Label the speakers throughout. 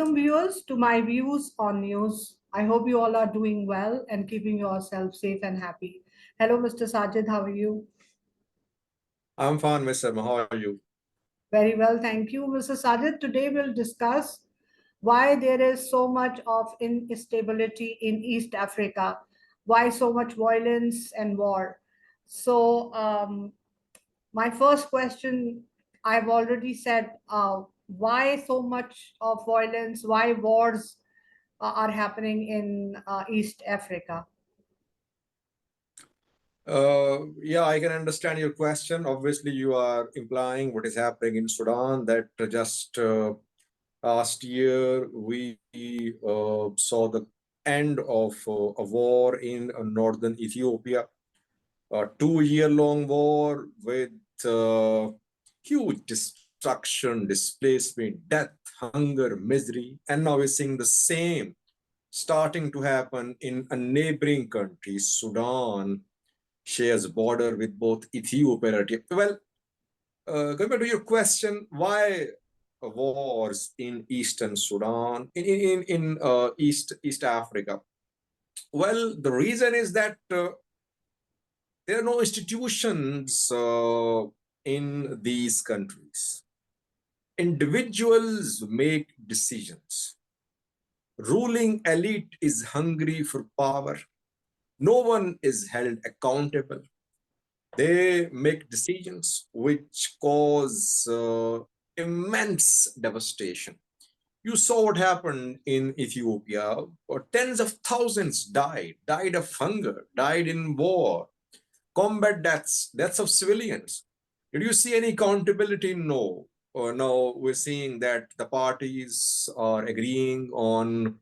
Speaker 1: Welcome viewers to my views on news. I hope you all are doing well and keeping yourself safe and happy. Hello, Mr. Sajid, how are you?
Speaker 2: I'm fine, Mr. How are you?
Speaker 1: Very well, thank you. Mr. Sajid, today we'll discuss why there is so much of instability in East Africa, why so much violence and war. So, my first question, I've already said, why so much of violence, why wars are happening in East Africa?
Speaker 2: Yeah, I can understand your question. Obviously, you are implying what is happening in Sudan, that just last year we saw the end of a war in northern Ethiopia, a 2-year-long war with huge destruction, displacement, death, hunger, misery. And now we're seeing the same starting to happen in a neighboring country. Sudan shares border with both Ethiopia and Eritrea. Well, going back to your question, why wars in Eastern Sudan, in East Africa? Well, the reason is that there are no institutions in these countries. Individuals make decisions. Ruling elite is hungry for power. No one is held accountable. They make decisions which cause immense devastation. You saw what happened in Ethiopia. Tens of thousands died of hunger, died in war, combat deaths, deaths of civilians. Did you see any accountability? No. Or no, we're seeing that the parties are agreeing on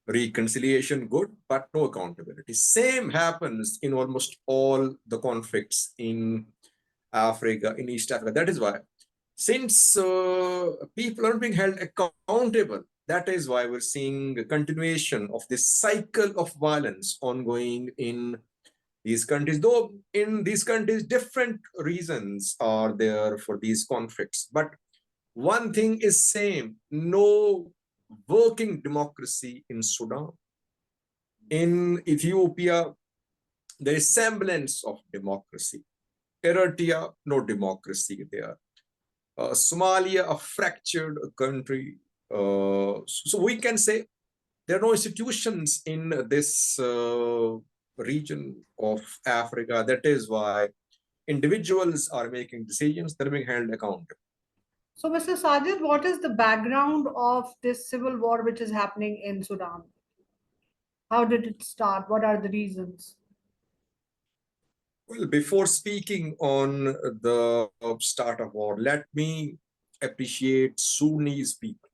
Speaker 2: reconciliation, good, but no accountability. Same happens in almost all the conflicts in Africa, in East Africa. That is why, since people are being held accountable, that is why we're seeing a continuation of this cycle of violence ongoing in these countries. Though in these countries, different reasons are there for these conflicts. But one thing is same: no working democracy in Sudan. In Ethiopia, there is semblance of democracy. Eritrea, no democracy there. Somalia, a fractured country. So we can say there are no institutions in this region of Africa. That is why individuals are making decisions, they're being held accountable.
Speaker 1: So, Mr. Sajid, what is the background of this civil war which is happening in Sudan? How did it start? What are the reasons?
Speaker 2: Well, before speaking on the start of war, let me appreciate Sudanese people.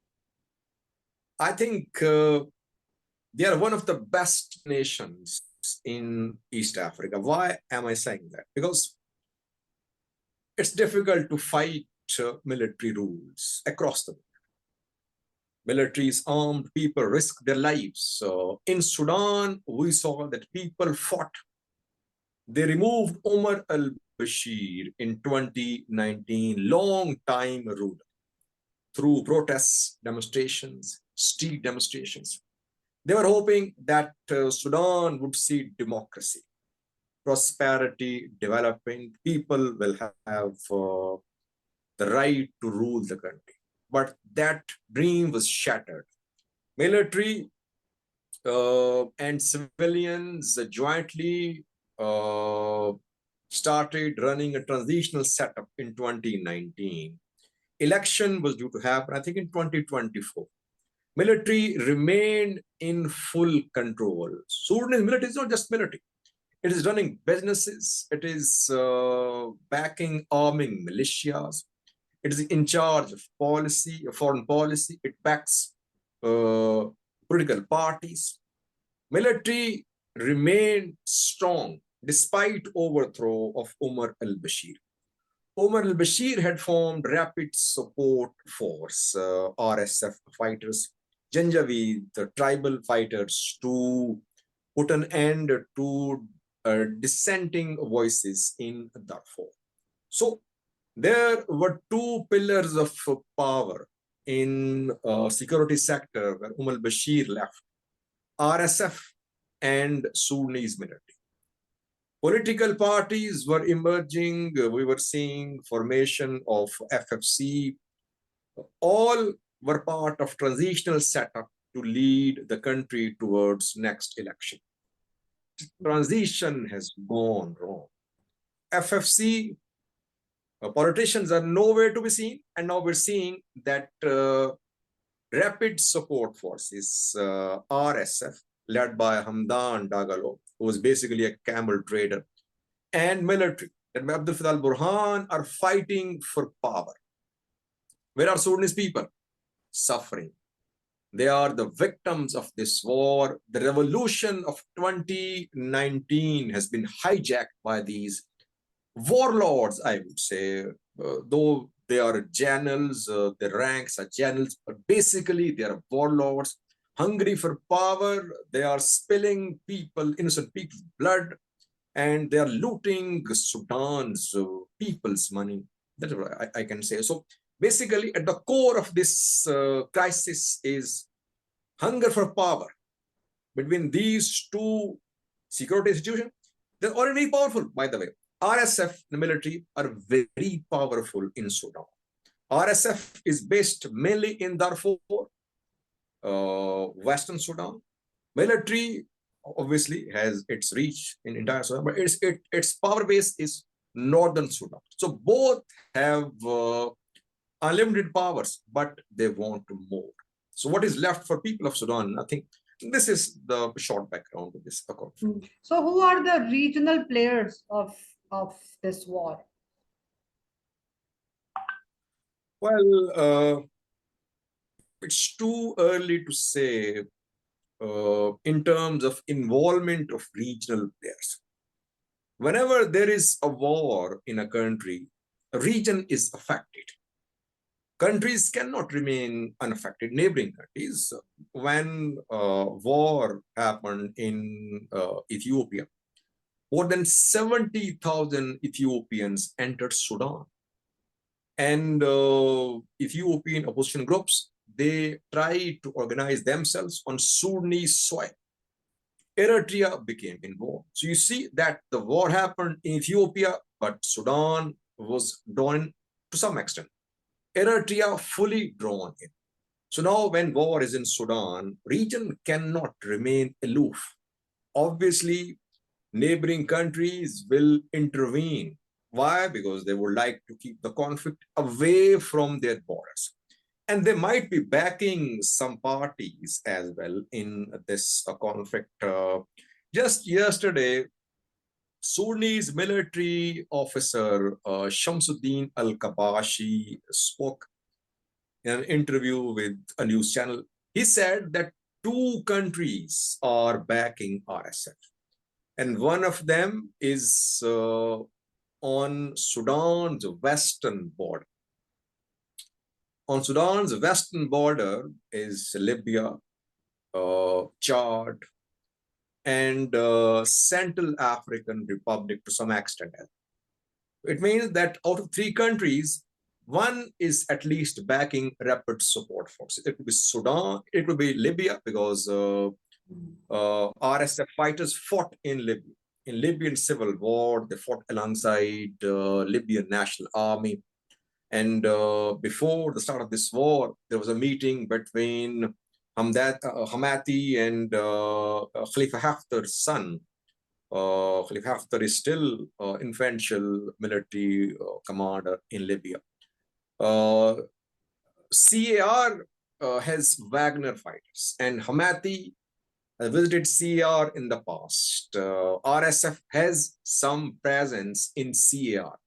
Speaker 2: I think they are one of the best nations in East Africa. Why am I saying that? Because it's difficult to fight military rules across the world. Militaries, armed people risk their lives. So in Sudan, we saw that people fought. They removed Omar al-Bashir in 2019, long time ruler, through protests, demonstrations, street demonstrations. They were hoping that Sudan would see democracy, prosperity, development. People will have the right to rule the country. But that dream was shattered. Military and civilians jointly started running a transitional setup in 2019. Election was due to happen, I think, in 2024. Military remained in full control. Sudanese military is not just military. It is running businesses. It is backing, arming militias. It is in charge of policy, foreign policy. It backs political parties. Military remained strong despite overthrow of Omar al-Bashir. Omar al-Bashir had formed Rapid Support Force, RSF fighters, Janjaweed, the tribal fighters, to put an end to dissenting voices in Darfur. So there were two pillars of power in security sector where al-Bashir left, RSF and Sudanese military. Political parties were emerging. We were seeing formation of FFC. All were part of transitional setup to lead the country towards next election. Transition has gone wrong. FFC politicians are nowhere to be seen, and now we're seeing that rapid support forces, RSF, led by Hamdan Dagalo, who was basically a camel trader, and military, led by Abdel Fattah al-Burhan, are fighting for power. Where are Sudanese people? Suffering. They are the victims of this war. The revolution of 2019 has been hijacked by these warlords, I would say, though they are generals, their ranks are generals, but basically they are warlords, hungry for power. They are spilling innocent people's blood, and they are looting Sudan's people's money. That's what I can say. So basically, at the core of this crisis is hunger for power between these two security institutions. They're already powerful, by the way. RSF, the military, are very powerful in Sudan. RSF is based mainly in Darfur, Western Sudan. Military obviously has its reach in entire Sudan, but its power base is Northern Sudan. So both have unlimited powers, but they want more. So what is left for people of Sudan? I think this is the short background of this conflict.
Speaker 1: So who are the regional players of this war?
Speaker 2: Well, it's too early to say in terms of involvement of regional players. Whenever there is a war in a country, a region is affected. Countries cannot remain unaffected. Neighboring countries, when war happened in Ethiopia, more than 70,000 Ethiopians entered Sudan. And Ethiopian opposition groups, they tried to organize themselves on Sudanese soil. Eritrea became involved. So you see that the war happened in Ethiopia, but Sudan was drawn to some extent. Eritrea fully drawn in. So now when war is in Sudan, region cannot remain aloof. Obviously, neighboring countries will intervene. Why? Because they would like to keep the conflict away from their borders. And they might be backing some parties as well in this conflict. Just yesterday, Sudanese military officer Shamsuddin al-Kabashi spoke in an interview with a news channel. He said that two countries are backing RSF. And one of them is on Sudan's western border. On Sudan's western border is Libya, Chad, and Central African Republic to some extent. It means that out of three countries, one is at least backing rapid support forces. It could be Sudan, it could be Libya, because RSF fighters fought in Libya. In Libyan civil war, they fought alongside Libyan National Army. And before the start of this war, there was a meeting between Hamati and Khalifa Haftar's son. Khalifa Haftar is still influential military commander in Libya. CAR has Wagner fighters, and Hamati visited CAR in the past. RSF has some presence in CAR.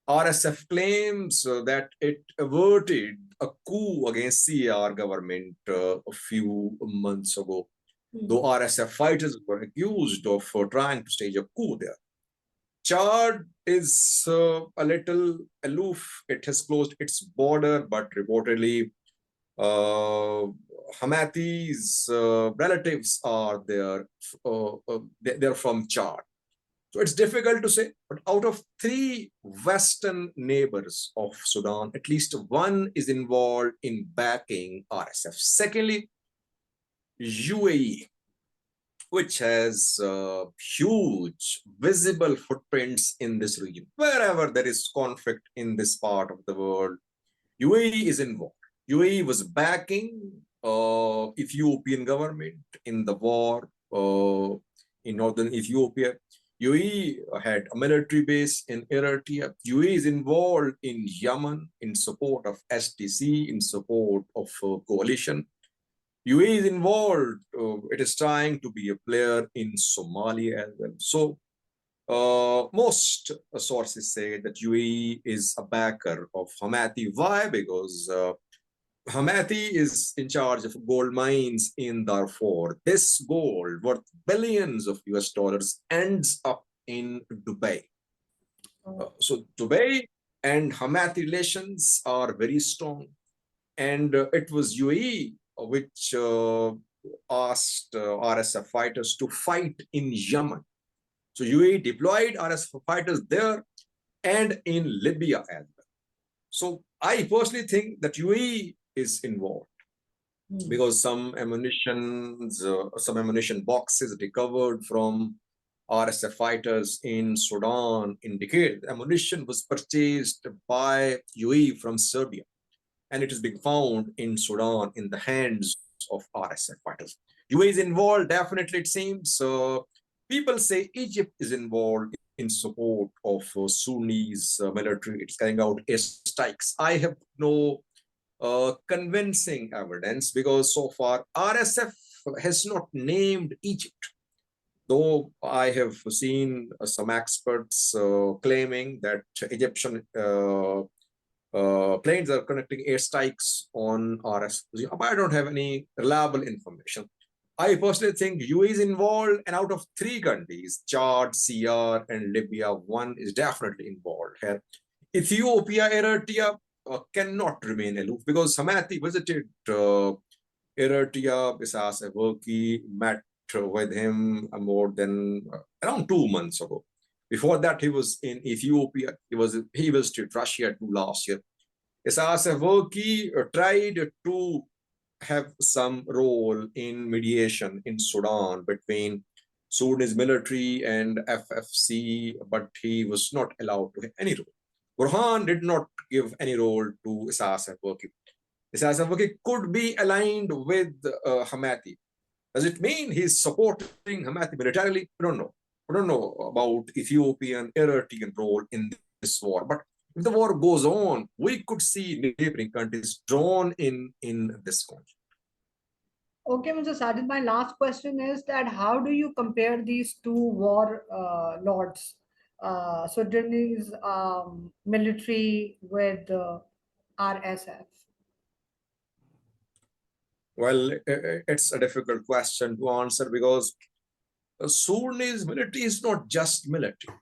Speaker 2: RSF claims that it averted a coup against CAR government a few months ago, though RSF fighters were accused of trying to stage a coup there. Chad is a little aloof. It has closed its border, but reportedly Hamati's relatives are there. They're from Chad. So it's difficult to say, but out of three Western neighbors of Sudan, at least one is involved in backing RSF. Secondly, UAE, which has huge visible footprints in this region. Wherever there is conflict in this part of the world, UAE is involved. UAE was backing Ethiopian government in the war in northern Ethiopia. UAE had a military base in Eritrea. UAE is involved in Yemen in support of STC, in support of coalition. UAE is involved. It is trying to be a player in Somalia as well. So most sources say that UAE is a backer of Houthi. Why? Because Houthi is in charge of gold mines in Darfur. This gold, worth billions of US dollars, ends up in Dubai. So Dubai and Houthi relations are very strong. And it was UAE which asked RSF fighters to fight in Yemen. So UAE deployed RSF fighters there and in Libya as well. So I personally think that UAE is involved because some ammunition boxes recovered from RSF fighters in Sudan indicate ammunition was purchased by UAE from Serbia, and it is being found in Sudan in the hands of RSF fighters. UAE is involved, definitely, it seems. People say Egypt is involved in support of Sudanese military. It's carrying out airstrikes. I have no convincing evidence because so far RSF has not named Egypt. Though I have seen some experts claiming that Egyptian planes are conducting airstrikes on RSF, but I don't have any reliable information. I personally think UAE is involved, and out of three countries, Chad, CR, and Libya, one is definitely involved here. Ethiopia, Eritrea cannot remain aloof because Houthi visited Eritrea, Isaias Afwerki, met with him more than around 2 months ago. Before that, he was in Ethiopia. He visited Russia too last year. Isaias Afwerki tried to have some role in mediation in Sudan between Sudanese military and FFC, but he was not allowed to have any role. Burhan did not give any role to Isaias Afwerki. Isaias Afwerki could be aligned with Houthi. Does it mean he's supporting Houthi militarily? We don't know. We don't know about Ethiopian, Eritrean role in this war. But if the war goes on, we could see neighboring countries drawn in this conflict.
Speaker 1: Okay, Mr. Sajid, my last question is that how do you compare these two war lords, Sudanese military with RSF?
Speaker 2: Well, it's a difficult question to answer because Sudanese military is not just military,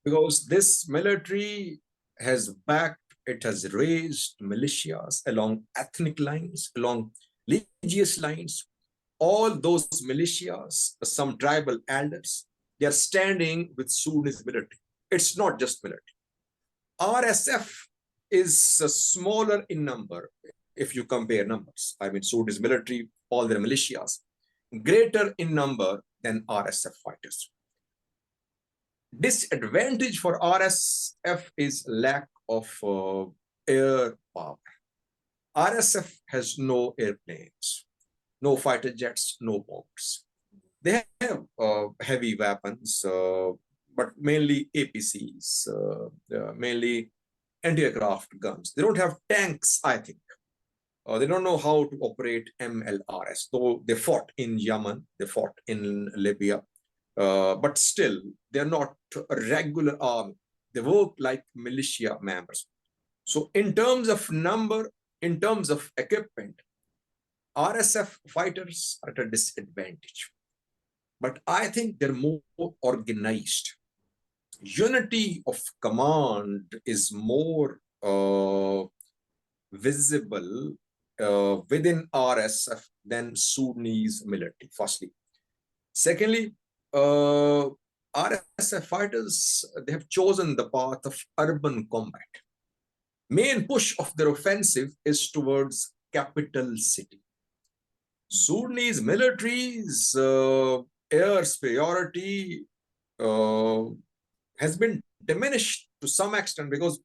Speaker 2: because this military has backed, it has raised militias along ethnic lines, along religious lines. All those militias, some tribal elders, they are standing with Sudanese military. It's not just military. RSF is smaller in number if you compare numbers. I mean, Sudanese military, all their militias, greater in number than RSF fighters. Disadvantage for RSF is lack of air power. RSF has no airplanes, no fighter jets, no bombers. They have heavy weapons, but mainly APCs, mainly anti-aircraft guns. They don't have tanks, I think. They don't know how to operate MLRS, though they fought in Yemen, they fought in Libya, but still, they're not a regular army. They work like militia members. So in terms of number, in terms of equipment, RSF fighters are at a disadvantage. But I think they're more organized. Unity of command is more visible within RSF than Sudanese military, firstly. Secondly, RSF fighters, they have chosen the path of urban combat. Main push of their offensive is towards capital city. Sudanese military's air superiority uh, has been diminished to some extent because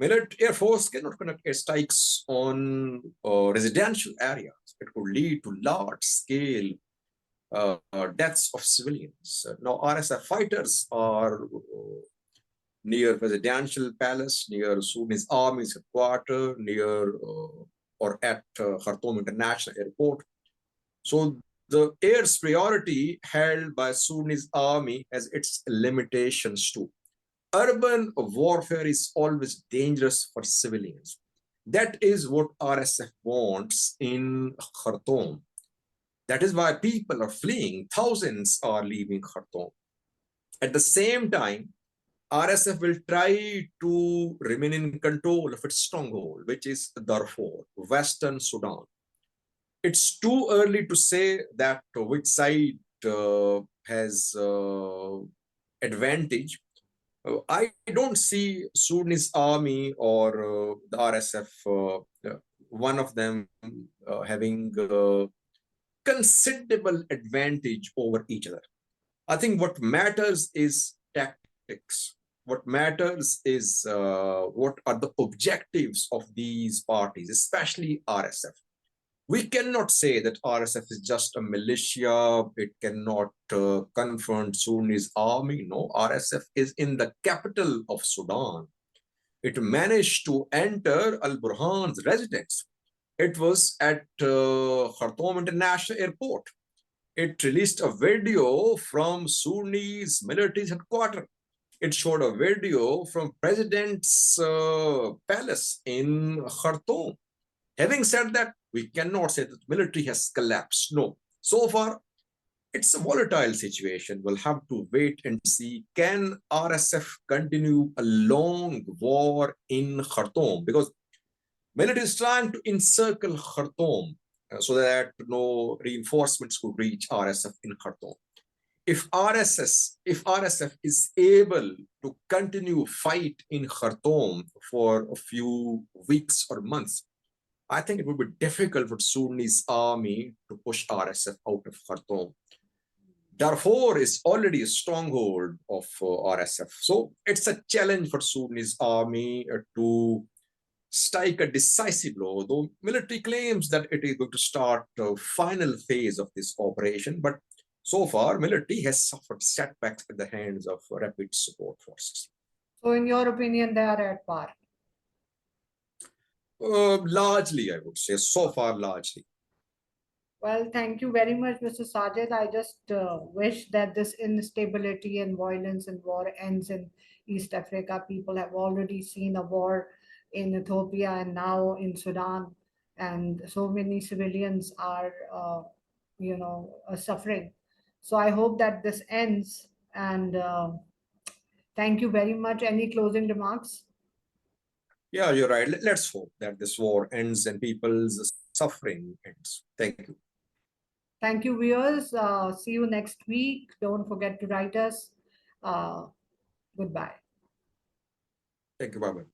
Speaker 2: military air force cannot conduct airstrikes on residential areas. It could lead to large scale deaths of civilians. Now, RSF fighters are near residential palace, near Sudanese Army's headquarters, near or at Khartoum International Airport. So the air superiority held by Sudanese Army has its limitations too. Urban warfare is always dangerous for civilians. That is what RSF wants in Khartoum. That is why people are fleeing. Thousands are leaving Khartoum. At the same time, RSF will try to remain in control of its stronghold, which is Darfur, Western Sudan. It's too early to say that which side has advantage. I don't see Sudanese army or the RSF, one of them having considerable advantage over each other. I think what matters is tactics. What matters is what are the objectives of these parties, especially RSF. We cannot say that RSF is just a militia. It cannot confront Sudanese army. No, RSF is in the capital of Sudan. It managed to enter Al Burhan's residence. It was at Khartoum International Airport. It released a video from Sudanese military headquarters. It showed a video from President's palace in Khartoum. Having said that, we cannot say that the military has collapsed. No. So far, it's a volatile situation. We'll have to wait and see. Can RSF continue a long war in Khartoum? Because military is trying to encircle Khartoum so that no reinforcements could reach RSF in Khartoum. If RSF is able to continue fight in Khartoum for a few weeks or months, I think it would be difficult for Sudanese army to push RSF out of Khartoum. Darfur is already a stronghold of RSF. So it's a challenge for Sudanese army to strike a decisive blow, though military claims that it is going to start the final phase of this operation. But so far, military has suffered setbacks at the hands of rapid support forces.
Speaker 1: So in your opinion, they are at par?
Speaker 2: Largely, I would say, so far, largely.
Speaker 1: Well, thank you very much, Mr. Sajid. I just wish that this instability and violence and war ends in East Africa. People have already seen a war in Ethiopia and now in Sudan, and so many civilians are, suffering. So I hope that this ends. And thank you very much. Any closing remarks?
Speaker 2: Yeah, you're right. Let's hope that this war ends and people's suffering ends. Thank you.
Speaker 1: Thank you, viewers. See you next week. Don't forget to write us. Goodbye.
Speaker 2: Thank you. Bye-bye.